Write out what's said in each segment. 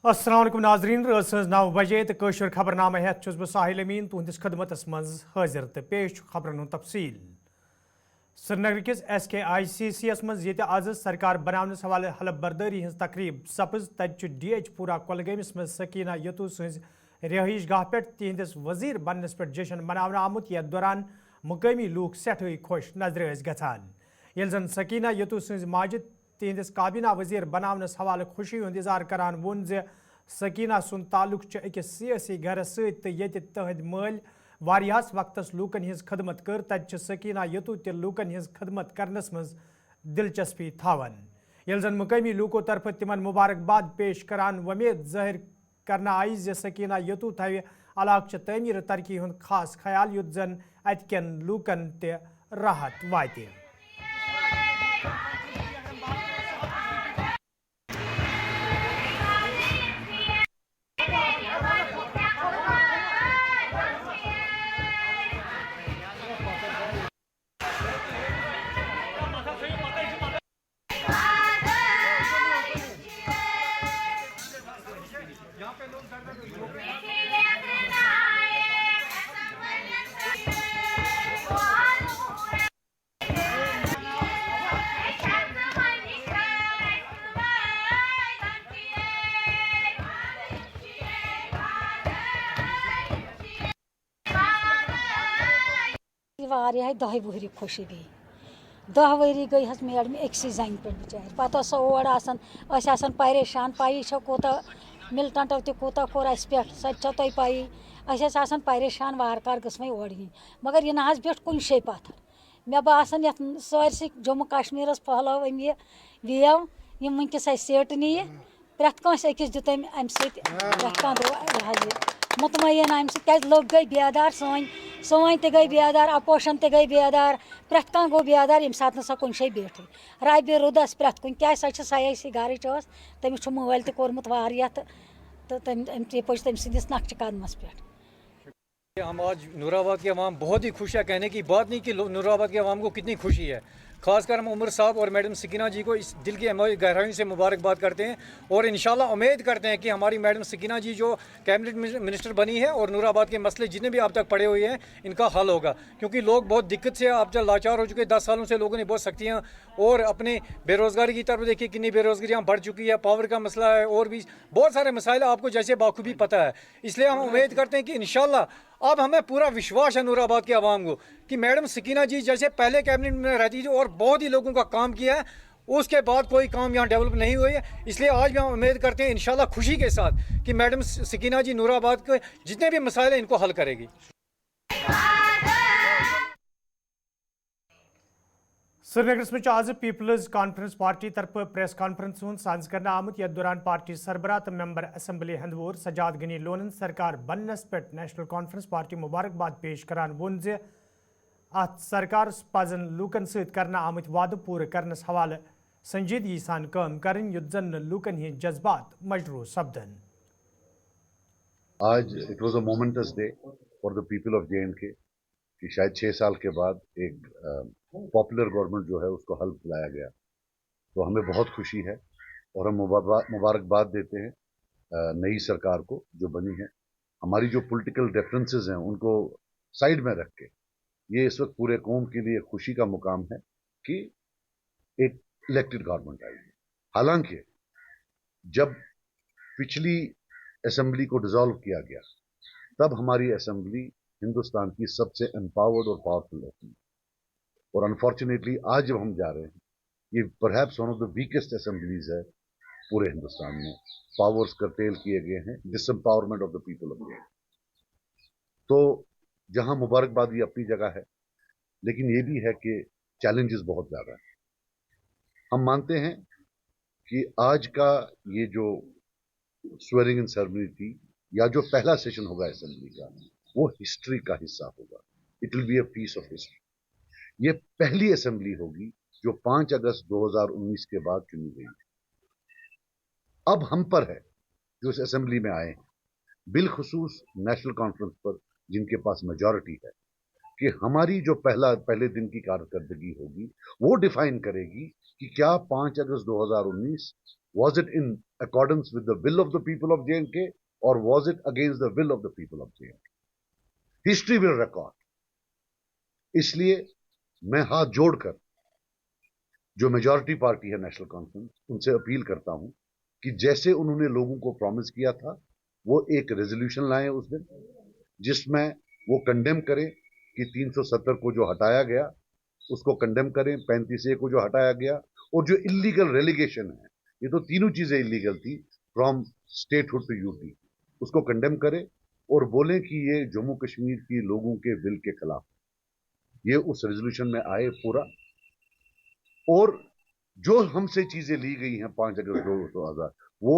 अस्सलाम वालेकुम नाजरीन रस 9 बजे तो कशर खबरनामा हेत छुस बह साहिल अमीन तुहंदिस खदमतस मज हाजिर तो पेश खबरन हुंद तफसील। श्रीनगर किस SKICC मज ये आज सरकार बनावनस हवाले हलफ बर्दारी हज तकरीब सपज तत DH पूरा कुलगमस मज सकीना यतू सज रिहाइश गाह पे तिहंदिस वजीर बनस पे जश्न मनावना आमुत यथ दौरान मुकामी लूक सठे खुश नजर गछान येल जन सकीना यतू सज माजिद तिहंदिस काबीना वजीर बनावनस हवाले खुशी हुंद इजहार करान वोन जे सकीना सुन ताल्लुक अकिस सियासी घरस सत तहद मल वारियास वक्तस लूकन हिज खदमत कर तत सकीना यतू ते लूकन हिज खदमत करनस मज दिलचस्पी थावन येल जन मुकामी लूको तरफ तिमन मुबारकबाद पेश करान वमेद जाहिर करना आई जे सकीना यतू थवे इलाक तमीर तरक्की हुंद खास ख्याल युत जन अतकन लूकन ते राहत वाते। वारियाह 10 वहरी खुशी गई 10 वहरी गई हस मैडम अक्सी जन पे बिचार पत और आसान परेशान पाई कोता मिलिटेंटो तह कूत कोर अस पे सो तुम पाई असान परेशान वार कार गई और मगर यह ना पे कुन शे पत्थर मे बासान ये सारसी जम्मू कश्मीर फहलो ये वेव यम वनकस सीट नी प्रत कंस अकिस दित अम सह मुतमयन अम सज लोग गई बेदार सोन ते गई बेदार अपोशन ते गई बेदार प्रत कह गो बेदार यम सात सो कुन शे बैठ रब रुदस प्रत कुन क्या सो सयासी घर तमिस मल तोर्मुत तो तम पज तम सदिस नक्श कदमस पे। हम आज नूराबाद के अवाम बहुत ही खुश है, कहने की बात नहीं कि नूराबाद के अवाम को कितनी खुशी है। खासकर हम उमर साहब और मैडम सकीना जी को इस दिल की गहराइयों से मुबारकबाद करते हैं और इंशाल्लाह उम्मीद करते हैं कि हमारी मैडम सकीना जी जो कैबिनेट मिनिस्टर बनी है और नूराबाद के मसले जितने भी अब तक पड़े हुए हैं इनका हल होगा, क्योंकि लोग बहुत दिक्कत से अब तक लाचार हो चुके हैं। 10 सालों से लोगों ने बहुत सख्तियाँ और अपने बेरोज़गारी की तरफ देखिए कितनी बेरोज़गारियाँ बढ़ चुकी है, पावर का मसला है और भी बहुत सारे मसाइल आपको जैसे बाखूबी पता है। इसलिए हम उम्मीद करते हैं कि इंशाल्लाह अब हमें पूरा विश्वास है नूराबाद के अवाम को कि मैडम सकीना जी जैसे पहले कैबिनेट में रहती थी और बहुत ही लोगों का काम किया है, उसके बाद कोई काम यहाँ डेवलप नहीं हुई है। इसलिए आज भी हम उम्मीद करते हैं इंशाल्लाह खुशी के साथ कि मैडम सकीना जी नूराबाद के जितने भी मसाइल हैं इनको हल करेगी। श्रीनगर में आज पीपल्स कॉन्फ्रेंस पार्टी तरफ प्रेस कॉन्फ्रेंस साज कर आमुत यथ दौरान पार्टी सरबराह तो मेंबर असम्बली हंदवोर सजाद गनी लोनन सरकार बनस पे नेशनल कॉन्फ्रेंस पार्टी मुबारकबाद पेश करान वोन जे अत सरकार पजन लूकन सत करना आमुत वाद पूरे करनस हवाले संजीदगी सान काम करन युत जन लूकन हिंद जज्बात मजरू सपदन। आज it was a moments day for the people of J&K कि शायद 6 साल के बाद एक पॉपुलर गवर्नमेंट जो है उसको हल्फ दिलाया गया, तो हमें बहुत खुशी है और हम मुबारकबाद देते हैं नई सरकार को जो बनी है। हमारी जो पॉलिटिकल डिफरेंसेस हैं उनको साइड में रख के ये इस वक्त पूरे कौम के लिए खुशी का मुकाम है कि एक इलेक्टेड गवर्नमेंट आई है। हालांकि जब पिछली असेंबली को डिसॉल्व किया गया तब हमारी असेंबली हिंदुस्तान की सबसे एम्पावर्ड और पावरफुल रहती है और अनफॉर्चुनेटली आज जब हम जा रहे हैं ये perhaps one of the weakest assemblies है पूरे हिंदुस्तान में। पावर्स कर्टेल किए गए हैं, disempowerment of the people of India. तो जहां मुबारकबादी अपनी जगह है लेकिन ये भी है कि चैलेंजेस बहुत ज्यादा हैं। हम मानते हैं कि आज का ये जो स्वेरिंग इन सेरेमनी थी या जो पहला सेशन होगा असेंबली का वो हिस्ट्री का हिस्सा होगा। It will be a piece of history. ये पहली असेंबली होगी जो 5 अगस्त 2019 के बाद चुनी गई। अब हम पर है जो इस असेंबली में आए हैं, बिलखुसूस नेशनल कॉन्फ्रेंस पर जिनके पास मेजॉरिटी है, कि हमारी जो पहले दिन की कारकर्दगी होगी वो डिफाइन करेगी कि क्या 5 अगस्त 2019 was it in accordance with the will of the people of J&K or was it against the will of the people of J&K? History will record. इसलिए मैं हाथ जोड़कर जो मेजॉरिटी पार्टी है नेशनल कॉन्फ्रेंस, उनसे अपील करता हूं कि जैसे उन्होंने लोगों को प्रॉमिस किया था, वो एक रेजोल्यूशन लाएं उस दिन, जिसमें वो कंडेम करें कि 370 को जो हटाया गया उसको कंडेम करें, 35A को जो हटाया गया, और जो इलीगल रेलिगेशन है, ये तो तीनों चीजें इलीगल थी फ्रॉम स्टेटहुड टू यूटी, उसको कंडेम करें और बोलें कि ये जम्मू कश्मीर की लोगों के विल के खिलाफ, ये उस रेजोल्यूशन में आए पूरा, और जो हमसे चीजें ली गई हैं 5 अगस्त 2000 वो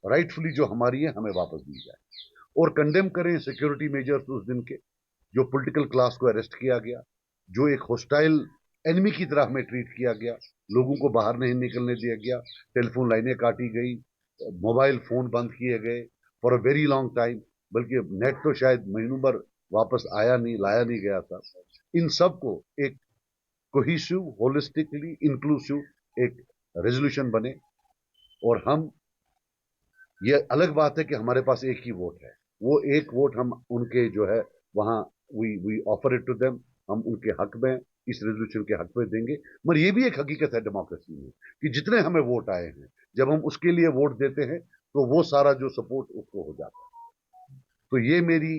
राइटफुली जो हमारी है हमें वापस दी जाए, और कंडेम करें सिक्योरिटी मेजर्स उस दिन के, जो पॉलिटिकल क्लास को अरेस्ट किया गया, जो एक हॉस्टाइल एनिमी की तरह हमें ट्रीट किया गया, लोगों को बाहर नहीं निकलने दिया गया, टेलीफोन लाइनें काटी गई, मोबाइल फोन बंद किए गए for a very long time, बल्कि नेट तो शायद महीनों भर वापस लाया नहीं गया था। इन सब को एक कोहेसिव, होलिस्टिकली इंक्लूसिव एक रेजोल्यूशन बने, और हम, ये अलग बात है कि हमारे पास एक ही वोट है, वो एक वोट हम उनके जो है वहां we offer it to them, हम उनके हक में इस रेजोल्यूशन के हक में देंगे। मगर ये भी एक हकीकत है डेमोक्रेसी में कि जितने हमें वोट आए हैं, जब हम उसके लिए वोट देते हैं तो वो सारा जो सपोर्ट उसको हो जाता है। तो ये मेरी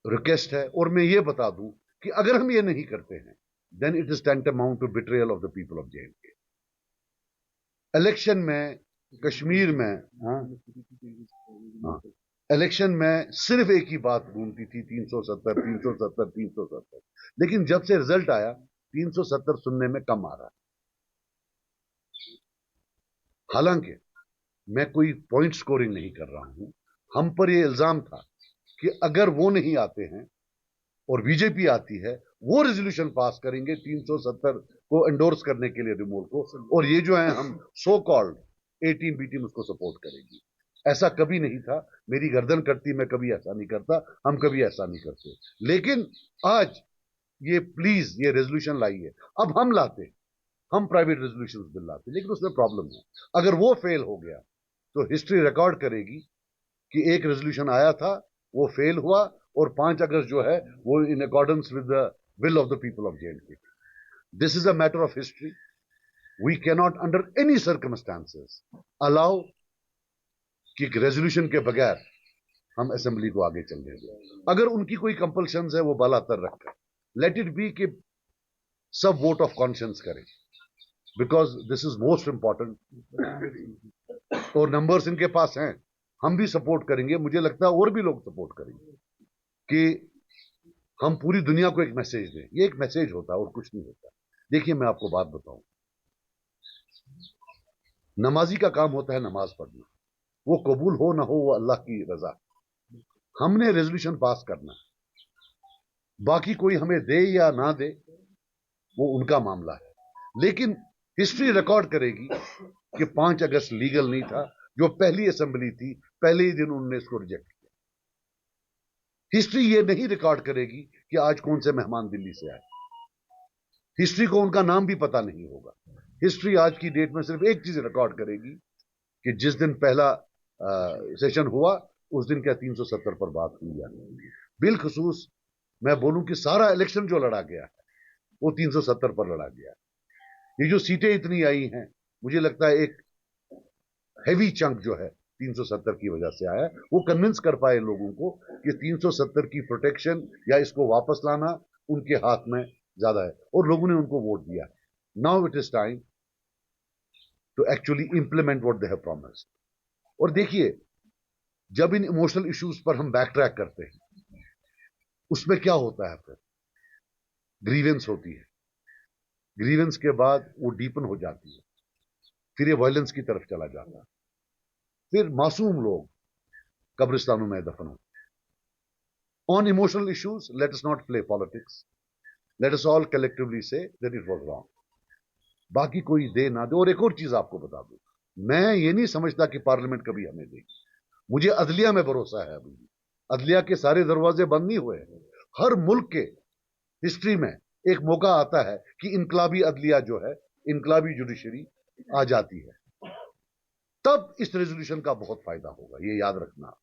रिक्वेस्ट है, और मैं ये बता दूं कि अगर हम ये नहीं करते हैं, then it is tantamount to betrayal of the people of J&K. Election में कश्मीर में इलेक्शन में सिर्फ एक ही बात घूमती थी, 370 370 370, लेकिन जब से रिजल्ट आया 370 सुनने में कम आ रहा है। हालांकि मैं कोई पॉइंट स्कोरिंग नहीं कर रहा हूं, हम पर यह इल्जाम था कि अगर वो नहीं आते हैं और बीजेपी आती है, वो रेजोल्यूशन पास करेंगे 370 को एंडोर्स करने के लिए रिमूवल को, और ये जो है हम सो कॉल्ड 18B टीम उसको सपोर्ट करेगी। ऐसा कभी नहीं था, मेरी गर्दन कटती, मैं कभी ऐसा नहीं करता, हम कभी ऐसा नहीं करते, लेकिन आज ये प्लीज ये रेजोल्यूशन लाई है, अब हम लाते, हम प्राइवेट रेजोल्यूशन बिल लाते, लेकिन उसमें प्रॉब्लम है, अगर वो फेल हो गया तो हिस्ट्री रिकॉर्ड करेगी कि एक रेजोल्यूशन आया था, वो फेल हुआ, और 5 अगस्त जो है वो in accordance with the will of the people of J&K. This is a matter of history. We cannot under any circumstances allow कि रेजोल्यूशन के बगैर हम असेंबली को आगे चलने दें। अगर उनकी कोई कंपल्शंस है वो बालातर रखें, लेट इट बी कि सब वोट ऑफ कॉन्शियंस करें, because this is most important, और नंबर्स इनके पास हैं, हम भी सपोर्ट करेंगे, मुझे लगता है और भी लोग सपोर्ट करेंगे कि हम पूरी दुनिया को एक मैसेज दें। ये एक मैसेज होता है और कुछ नहीं होता। देखिए मैं आपको बात बताऊं, नमाजी का काम होता है नमाज पढ़ना, वो कबूल हो ना हो वो अल्लाह की रजा। हमने रेजोल्यूशन पास करना, बाकी कोई हमें दे या ना दे वो उनका मामला है, लेकिन हिस्ट्री रिकॉर्ड करेगी कि 5 अगस्त लीगल नहीं था, जो पहली असेंबली थी पहले ही दिन उन्होंने इसको रिजेक्ट किया। हिस्ट्री ये नहीं रिकॉर्ड करेगी कि आज कौन से मेहमान दिल्ली से आए, हिस्ट्री को उनका नाम भी पता नहीं होगा। हिस्ट्री आज की डेट में सिर्फ एक चीज रिकॉर्ड करेगी कि जिस दिन पहला सेशन हुआ उस दिन क्या 370 पर बात हुई या नहीं। बिलखसूस मैं बोलूं कि सारा इलेक्शन जो लड़ा गया है वो 370 पर लड़ा गया है। ये जो सीटें इतनी आई हैं, मुझे लगता है एक हैवी चंक जो है 370 की वजह से आया, वो कन्विंस कर पाए लोगों को कि 370 की प्रोटेक्शन या इसको वापस लाना उनके हाथ में ज्यादा है, और लोगों ने उनको वोट दिया। Now it is time to actually implement what they have promised. और देखिए, जब इन इमोशनल इश्यूज पर हम बैक ट्रैक करते हैं, उसमें क्या होता है, फिर ग्रीवेंस होती है, ग्रीवेंस के बाद वो डीपन हो जाती है, फिर ये वायलेंस की तरफ चला जाता है, फिर मासूम लोग कब्रिस्तानों में दफन होते हैं। On emotional issues let us not play politics, let us all collectively say that it was wrong. बाकी कोई दे ना दे। और एक और चीज आपको बता दूं, मैं ये नहीं समझता कि पार्लियामेंट कभी हमें देगी। मुझे अदलिया में भरोसा है। अभी अदलिया के सारे दरवाजे बंद नहीं हुए हैं। हर मुल्क के हिस्ट्री में एक मौका आता है कि इनकलाबी अदलिया जो है इनकलाबी जुडिशरी आ जाती है, तब इस रेजोल्यूशन का बहुत फायदा होगा। ये याद रखना,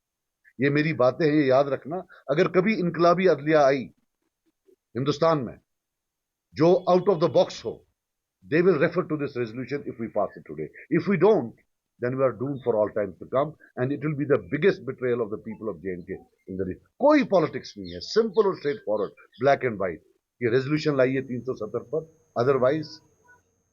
ये मेरी बातें हैं, ये याद रखना। अगर कभी इनकलाबी अदलिया आई हिंदुस्तान में जो आउट ऑफ द बॉक्स हो, they will refer to this resolution if we pass it today. If we don't, then we are doomed for all times to come, and it will be the biggest betrayal of the people of J&K in the region. कोई politics नहीं है, simple और straight forward, black and white. ये resolution लाई है 370 पर, otherwise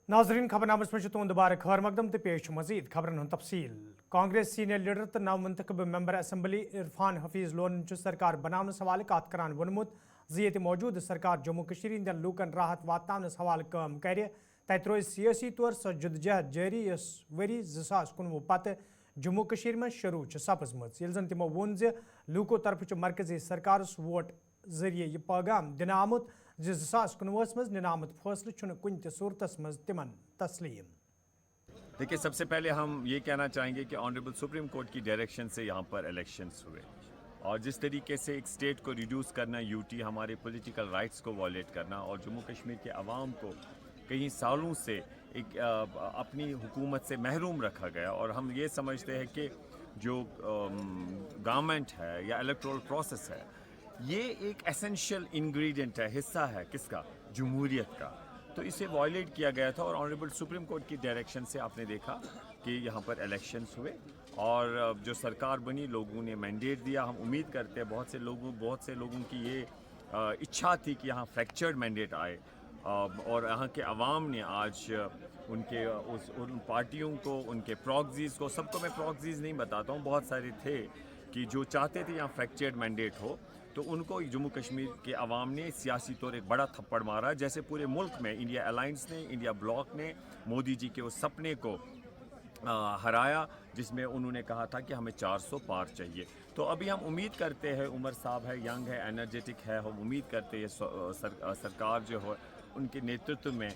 नाजरीन खबरनामस में तुंद बार खैर मकदम तो पेश मजीद खबरन हूं तफसील। कांग्रेस सीनियर लीडर तो नव मुंतखब मेंबर असम्बली इरफान हफीज लोन सरकार बनाने हवाले कत करान वोनमुत ये मौजूद सरकार जम्मू कश्मीर हंदन लूकन राहत वातावनस हवाले काम कर तत रोज सियासी तौर सो जदोजहद जारी यस वरी 2019 पत जम्मू कश्मीर में शुरू सपजम जन तमो वोन लूको तरफ मरकजी सरकार वोट जरिए यह पैगाम दिन आमुत 2019 मज निन आमुत फैसले कुन सूरत मज तिमन तस्लीम। देखिए, सबसे पहले हम ये कहना चाहेंगे कि ऑनरेबल सुप्रीम कोर्ट की डायरेक्शन से यहाँ पर इलेक्शंस हुए और जिस तरीके से एक स्टेट को रिड्यूस करना, यूटी हमारे पॉलिटिकल राइट्स को वॉलेट करना और जम्मू कश्मीर के अवाम को कई सालों से एक अपनी हुकूमत से महरूम रखा गया। और हम ये समझते हैं कि जो गवर्नमेंट है या इलेक्टोरल प्रोसेस है, ये एक एसेंशियल इंग्रेडिएंट है, हिस्सा है किसका, जमहूरियत का। तो इसे वॉयलेट किया गया था और ऑनरेबल सुप्रीम कोर्ट की डायरेक्शन से आपने देखा कि यहाँ पर इलेक्शंस हुए और जो सरकार बनी, लोगों ने मैंडेट दिया। हम उम्मीद करते हैं बहुत से लोगों की ये इच्छा थी कि यहाँ फ्रैक्चर्ड मैंडेट आए और यहाँ के अवाम ने आज उनके उन पार्टियों को, उनके प्रॉक्सीज़ को, सबको मैं प्रॉक्सीज़ नहीं बताता हूँ, बहुत सारे थे कि जो चाहते थे यहाँ फ्रैक्चर्ड मैंडेट हो, तो उनको जम्मू कश्मीर के अवाम ने सियासी तौर एक बड़ा थप्पड़ मारा। जैसे पूरे मुल्क में इंडिया अलायंस ने, इंडिया ब्लॉक ने मोदी जी के उस सपने को हराया जिसमें उन्होंने कहा था कि हमें 400 पार चाहिए। तो अभी हम उम्मीद करते हैं, उमर साहब है, यंग है, एनर्जेटिक है, हम उम्मीद करते हैं सरकार जो हो उनके नेतृत्व में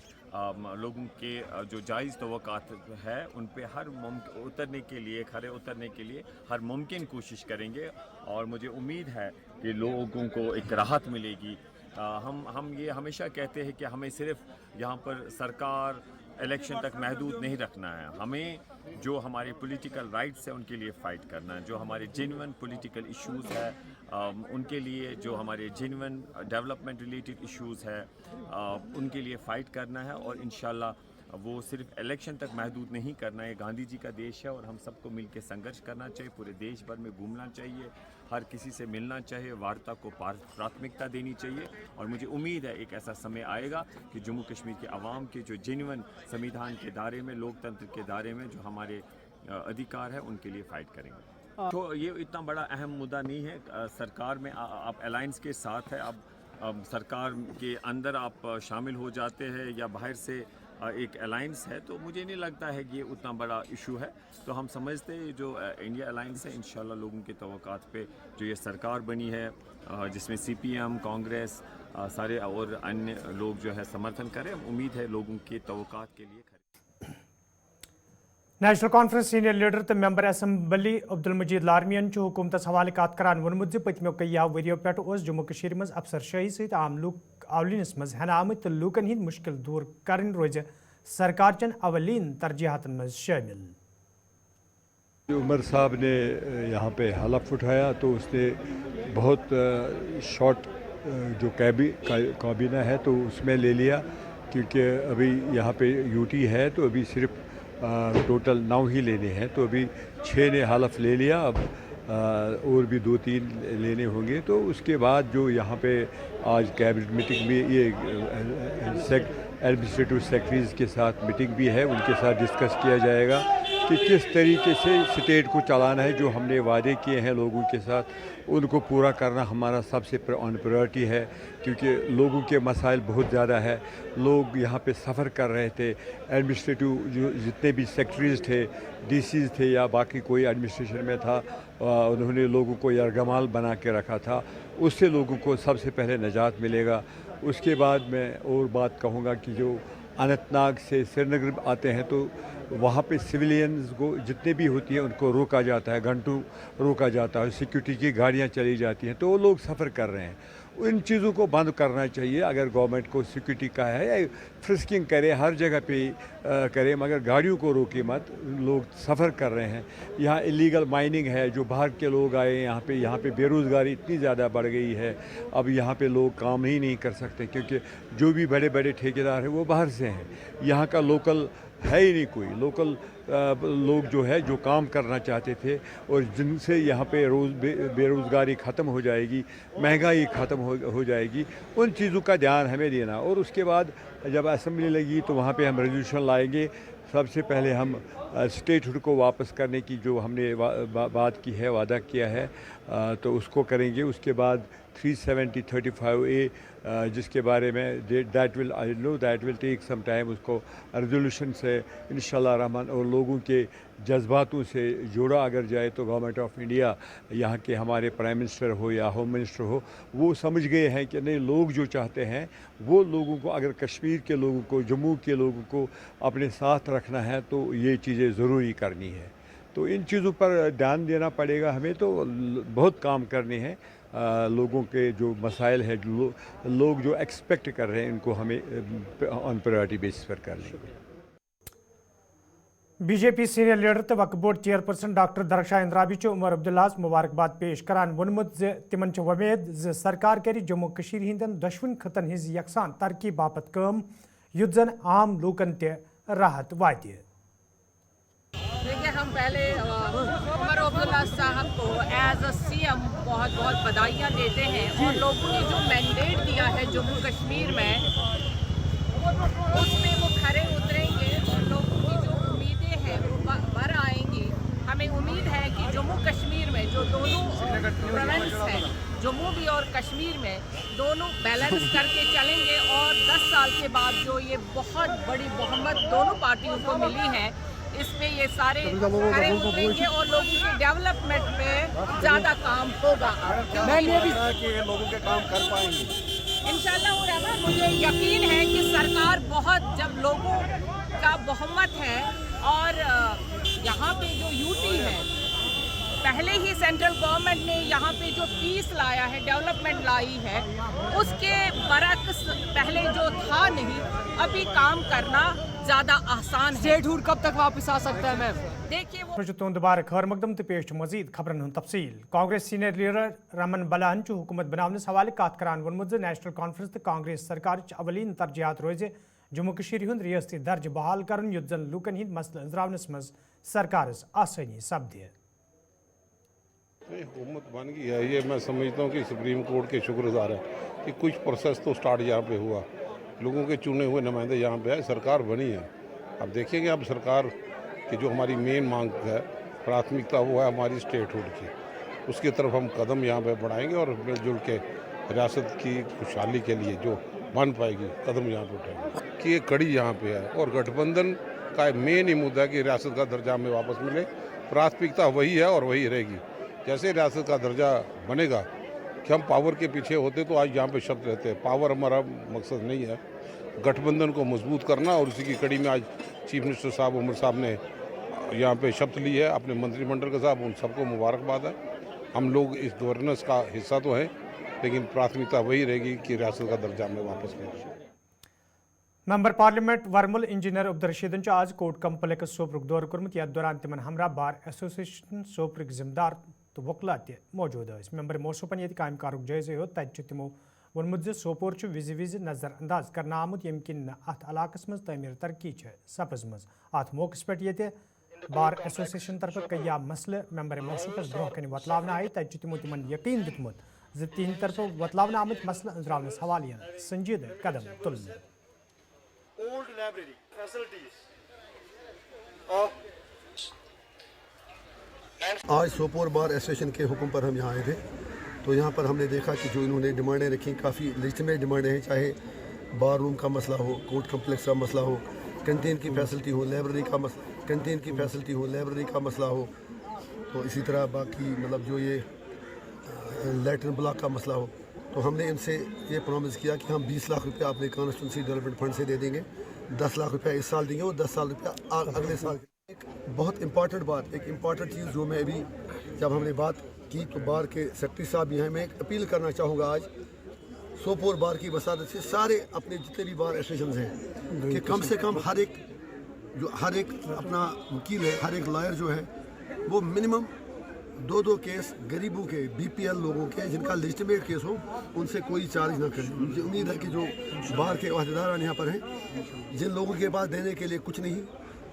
लोगों के जो जायज़ तवक्कात है उन पे खरे उतरने के लिए हर मुमकिन कोशिश करेंगे और मुझे उम्मीद है कि लोगों को एक राहत मिलेगी। हम ये हमेशा कहते हैं कि हमें सिर्फ यहाँ पर सरकार इलेक्शन तक महदूद नहीं रखना है, हमें जो हमारे पॉलिटिकल राइट्स है उनके लिए फ़ाइट करना है, जो हमारे जेन्युइन पॉलिटिकल इश्यूज़ है उनके लिए, जो हमारे जेन्युइन डेवलपमेंट रिलेटेड इश्यूज़ है उनके लिए फ़ाइट करना है और इंशाल्लाह वो सिर्फ इलेक्शन तक महदूद नहीं करना है। गांधी जी का देश है और हम सबको मिलकर संघर्ष करना चाहिए, पूरे देश भर में घूमना चाहिए, हर किसी से मिलना चाहिए, वार्ता को प्राथमिकता देनी चाहिए और मुझे उम्मीद है एक ऐसा समय आएगा कि जम्मू कश्मीर के अवाम के जो जेन्युइन संविधान के दायरे में, लोकतंत्र के दायरे में जो हमारे अधिकार है उनके लिए फ़ाइट करेंगे। तो ये इतना बड़ा अहम मुद्दा नहीं है। सरकार में आप अलायंस के साथ है, अब सरकार के अंदर आप शामिल हो जाते हैं या बाहर से एक अलायंस है, तो मुझे नहीं लगता है कि ये उतना बड़ा इशू है। तो हम समझते हैं जो इंडिया अलायंस है इंशाल्लाह लोगों के तवक्कात पे जो ये सरकार बनी है जिसमें CPM, कांग्रेस, सारे और अन्य लोग जो है समर्थन करें, उम्मीद है लोगों के तवक्कात के लिए खड़े। नेशनल कॉन्फ्रेंस सीनियर लीडर तो मेंबर असम्बली अब्दुल मजीद लारमियन हुकूमत हवाले कत करान वोनमुत पत्मो कई वरियो पे जम्मू कश्मीर मज अफसरशाही सहित आम लूक आवलिनस मज हन आमत तो लूकन हिंद मुश्किल दूर करन रोज सरकार चन अवलीन तरजीहातन मज शामिल। उमर साहब ने यहाँ पे हलफ उठाया तो उसने बहुत शॉर्ट जो काबीना है तो उसमें ले लिया, क्योंकि अभी यहाँ पे यूटी है तो अभी सिर्फ टोटल 9 ही लेने हैं, तो अभी 6 ने हलफ ले लिया, अब और भी 2-3 लेने होंगे। तो उसके बाद जो यहाँ पे आज कैबिनेट मीटिंग में ये एडमिनिस्ट्रेटिव सेक्रेटरीज के साथ मीटिंग भी है, उनके साथ डिस्कस किया जाएगा कि किस तरीके से स्टेट को चलाना है। जो हमने वादे किए हैं लोगों के साथ उनको पूरा करना हमारा सबसे ऑन प्रायोरिटी है, क्योंकि लोगों के मसाइल बहुत ज़्यादा है। लोग यहाँ पे सफ़र कर रहे थे, एडमिनिस्ट्रेटिव जो जितने भी सेक्रेटरीज थे, DCs थे या बाकी कोई एडमिनिस्ट्रेशन में था, उन्होंने लोगों को यरगमाल बना के रखा था, उससे लोगों को सबसे पहले निजात मिलेगा। उसके बाद मैं और बात कहूँगा कि जो अनंतनाग से श्रीनगर आते हैं तो वहाँ पे सिविलियंस को जितने भी होती हैं उनको रोका जाता है, घंटों रोका जाता है, सिक्योरिटी की गाड़ियाँ चली जाती हैं, तो वो लोग सफ़र कर रहे हैं। इन चीज़ों को बंद करना चाहिए। अगर गवर्नमेंट को सिक्योरिटी का है या फ्रिस्किंग करे हर जगह पे करे, मगर गाड़ियों को रोके मत। लोग सफ़र कर रहे हैं, यहाँ इलीगल माइनिंग है, जो बाहर के लोग आए यहाँ पे बेरोज़गारी इतनी ज़्यादा बढ़ गई है। अब यहाँ पे लोग काम ही नहीं कर सकते क्योंकि जो भी बड़े बड़े ठेकेदार हैं वो बाहर से हैं, यहाँ का लोकल है ही नहीं कोई। लोकल लोग जो है जो काम करना चाहते थे और जिनसे यहाँ पे बेरोज़गारी ख़त्म हो जाएगी, महंगाई ख़त्म हो जाएगी, उन चीज़ों का ध्यान हमें देना। और उसके बाद जब असेंबली लगी तो वहाँ पे हम रेजोल्यूशन लाएंगे। सबसे पहले हम स्टेटहुड को वापस करने की जो हमने बात की है, वादा किया है, तो उसको करेंगे। उसके बाद 370-35A जिसके बारे में that will take some time, उसको रेजोल्यूशन से इंशाल्लाह रहमान और लोगों के जज्बातों से जोड़ा अगर जाए तो गवर्नमेंट ऑफ इंडिया, यहाँ के हमारे प्राइम मिनिस्टर हो या होम मिनिस्टर हो, वो समझ गए हैं कि नहीं, लोग जो चाहते हैं वो लोगों को, अगर कश्मीर के लोगों को, जम्मू के लोगों को अपने साथ रखना है तो ये चीज़ें ज़रूरी करनी है। तो इन चीज़ों पर ध्यान देना पड़ेगा हमें। तो बहुत काम करने हैं। लोगों के जो मसाइल है, जो लोग जो एक्सपेक्ट कर रहे हैं, इनको हमें ऑन प्रायोरिटी बेसिस पर कर लेंगे। बीजेपी सीनियर लीडर तो Waqf board chairperson doctor Darakhshan Andrabi Omar अब्दुल्लाहस मुबारकबाद पेश करान वोनमुत ज तिमन वमेद ज सरकार करी जम्मू कशीर हिंदन दशवन खतन हिज यकसान तरक्की बापत काम, युत जन आम लोकन ते राहत वाति। देखिए, हम पहले उमर अब्दुल्ला साहब को एज अ CM बहुत बहुत बधाइयाँ देते हैं और लोगों ने जो मैंडेट दिया है जम्मू कश्मीर में, उसमें वो खरे उतरेंगे और लोगों की जो उम्मीदें हैं वो भर आएंगी। हमें उम्मीद है कि जम्मू कश्मीर में जो दोनों प्रोविंस हैं, जम्मू भी और कश्मीर में, दोनों बैलेंस करके चलेंगे और 10 साल के बाद जो ये बहुत बड़ी बहुमत दोनों पार्टियों को मिली है, इसमें ये सारे खड़े उतरेंगे और लोगों के डेवलपमेंट में ज़्यादा काम होगा। मैं ये भी कि लोगों के काम कर पाएंगे इंशाल्लाह। और मुझे यकीन है कि सरकार बहुत, जब लोगों का बहुमत है और यहाँ पे जो यूटी है, पहले ही सेंट्रल गवर्नमेंट ने यहाँ पे जो पीस लाया है, डेवलपमेंट लाई है, उसके बरक्स पहले जो था नहीं, अभी काम करना ज़्यादा आसान है। स्टेटहुड कब तक वापस आ सकता है मैम? देखिए वो दोबारा खैर मकदम तो पेश मजीद खबरन हूं तफसील। कांग्रेस सीनियर लीडर रमन बलान हुकूमत बनावनस हवाले कत करान वोनमुत नेशनल कॉन्फ्रेंस तो कांग्रेस सरकार अवलीन तरजीहात रोज़ जम्मू कशीर हुंद रियासती दर्ज बहाल करन, युत जन लूकन हिंद मसले अंजरावनस मज सरकार आसानी सपदे। हुकूमत बन गई है, ये मैं समझता हूँ कि सुप्रीम कोर्ट के शुक्रगुजार है कि कुछ प्रोसेस तो स्टार्ट यहाँ पे हुआ, लोगों के चुने हुए नुमाइंदे यहाँ पे आए, सरकार बनी है। अब देखेंगे, अब सरकार की जो हमारी मेन मांग है, प्राथमिकता वो है हमारी स्टेटहुड की, उसकी तरफ हम कदम यहाँ पे बढ़ाएंगे और मिलजुल के रियासत की खुशहाली के लिए जो बन पाएगी कदम यहाँ पे उठाएंगे कि ये कड़ी यहाँ पे है। और गठबंधन का मेन ही मुद्दा है कि रियासत का दर्जा हमें वापस मिले, प्राथमिकता वही है और वही रहेगी। जैसे रियासत का दर्जा बनेगा कि हम पावर के पीछे होते तो आज यहाँ पे शब्द रहते हैं, पावर हमारा मकसद नहीं है। गठबंधन को मजबूत करना और उसी की कड़ी में आज चीफ मिनिस्टर साहब उमर साहब ने यहाँ पे शपथ ली है अपने मंत्रिमंडल के साथ, उन सबको मुबारकबाद है। हम लोग इस गवर्नेंस का हिस्सा तो हैं, लेकिन प्राथमिकता वही रहेगी कि रियासत का दर्जा हमें वापस मिले। मेंबर पार्लियामेंट वर्मुल इंजीनियर अब्दुलरशीदन आज कोर्ट कम्प्लेक्स सोपरुक दौर कर्मुत, यथ दौरान तिमन हमरा बार एसोसिएशन सोपरुक जिम्मेदार तो वकला मौजूद है। मेंबर मोसोपन ये काम कारुक जायजे हो, तत तिमो वोनमुत सोपोर विज विज नजर अंदाज करना आमुत यम किन अत इलाकस मज तमीर तरक्की सपजम। अत मौके पे ये बार एसोसिएशन तरफ कया मसले मेंबर मोसोपस ब्रोह कन वतलावन आए, तत तिमो तिमन यकीन दितमुत ज तिहंद तरफ वतलावन आमुत मसले अंजरावनस हवाले संजीदा कदम तुलने। Old library facilities आज सोपोर बार एसोसिएशन के हुक्म पर हम यहाँ आए थे, तो यहाँ पर हमने देखा कि जो इन्होंने डिमांडें रखी काफ़ी लेजिटिमेट डिमांडें हैं, चाहे बार रूम का मसला हो, कोर्ट कम्प्लेक्स का मसला हो, कैंटीन की फैसिलिटी हो, लाइब्रेरी का कैंटीन की फैसिलिटी हो, लाइब्रेरी का मसला हो, तो इसी तरह बाकी मतलब जो ये लैट्रिन ब्लॉक का मसला हो। तो हमने इनसे ये प्रॉमिस किया कि हम 20 लाख रुपया अपने कॉन्स्टिट्यूंसी डेवलपमेंट फंड से दे देंगे, 10 लाख रुपया इस साल देंगे और 10 साल रुपया अगले साल। एक बहुत इम्पॉर्टेंट बात, एक इम्पॉर्टेंट चीज़ जो मैं अभी जब हमने बात की तो बार के सेक्रेटरी साहब यहाँ मैं एक अपील करना चाहूँगा आज सोपोर बार की वसादत से सारे अपने जितने भी बार एसोसिएशन हैं कि कम से कम हर एक अपना वकील है, हर एक लॉयर जो है वो मिनिमम 2 केस गरीबों के, बीपीएल लोगों के जिनका लेजिटिमेट केस हो, उनसे कोई चार्ज ना करें। मुझे उम्मीद है कि जो बार के अहदेदार यहाँ पर हैं, जिन लोगों के पास देने के लिए कुछ नहीं,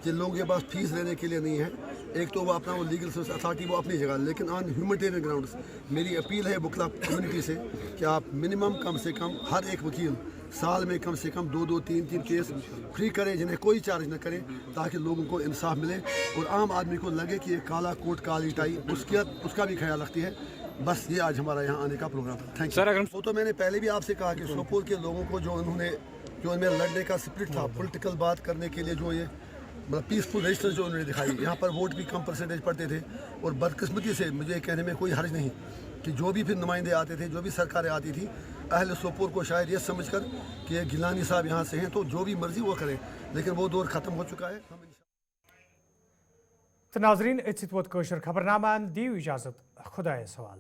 जिन लोगों के पास फीस देने के लिए नहीं है, एक तो वो अपना वो लीगल सर्विस अथॉरिटी वो अपनी जगह, लेकिन ऑन ह्यूमैनिटेरियन ग्राउंड्स मेरी अपील है वकला कम्युनिटी से कि आप मिनिमम कम से कम हर एक वकील साल में कम से कम 2-2, 3-3 केस फ्री करें, जिन्हें कोई चार्ज न करें, ताकि लोगों को इंसाफ मिले और आम आदमी को लगे कि ये काला कोट काली टाई उसका भी ख्याल रखती है। बस ये आज हमारा यहाँ आने का प्रोग्राम है। Thank you. वो तो मैंने पहले भी आपसे कहा कि सोपोर के लोगों को जो उनमें लड़ने का स्पिरिट था, पॉलिटिकल बात करने के लिए जो ये मतलब पीसफुल रजिस्टर जो उन्होंने दिखाई, यहाँ पर वोट भी कम परसेंटेज पड़ते थे और बदकिस्मती से मुझे कहने में कोई हर्ज नहीं कि जो भी फिर नुमाइंदे आते थे, जो भी सरकारें आती थी, अहले सोपोर को शायद ये समझकर कि ये गिलानी साहब यहाँ से हैं तो जो भी मर्जी वो करें, लेकिन वो दौर ख़त्म हो चुका है। तो नाजरीन खबरनामा दी इजाज़त, खुदा सवाल।